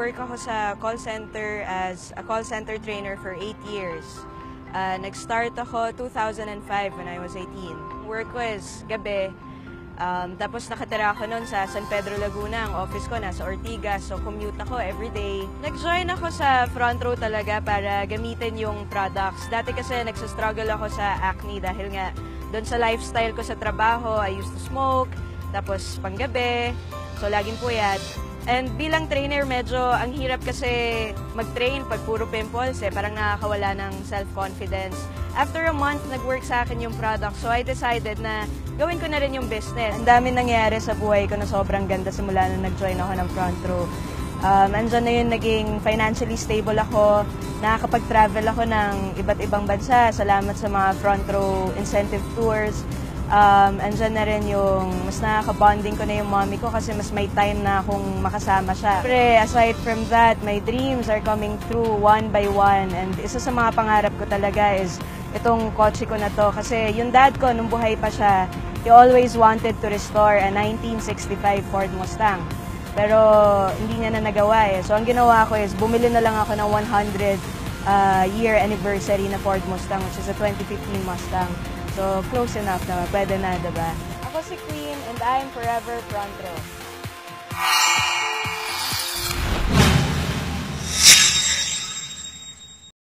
nag-work ako sa call center as a call center trainer for 8 years. Nag-start ako 2005 when I was 18. Work ko is gabi. Tapos nakatira ako noon sa San Pedro, Laguna. Ang office ko nasa Ortigas, so commute ako everyday. Nag-join ako sa front row talaga para gamitin yung products. Dati kasi nagsastruggle ako sa acne dahil nga doon sa lifestyle ko sa trabaho, I used to smoke, tapos panggabi, so laging puyat. And bilang trainer, medyo ang hirap kasi mag-train pag puro pimples, parang nakakawala ng self-confidence. After a month, nag-work sa akin yung product, so I decided na gawin ko na rin yung business. Ang dami nangyayari sa buhay ko na sobrang ganda simula nung nag-join ako ng front row. Andyan na yun, naging financially stable ako, nakakapag-travel ako ng iba't ibang bansa, salamat sa mga front row incentive tours. Andyan na rin yung mas nakaka-bonding ko na yung mommy ko kasi mas may time na akong makasama siya. Pero aside from that, my dreams are coming true one by one. And isa sa mga pangarap ko talaga is itong kotse ko na to. Kasi yung dad ko, nung buhay pa siya, he always wanted to restore a 1965 Ford Mustang. Pero hindi niya na nagawa eh. So ang ginawa ko is bumili na lang ako ng 100 year anniversary na Ford Mustang, which is a 2015 Mustang. So, close enough na, pwede na, diba? Ako si Queen and I'm forever front row.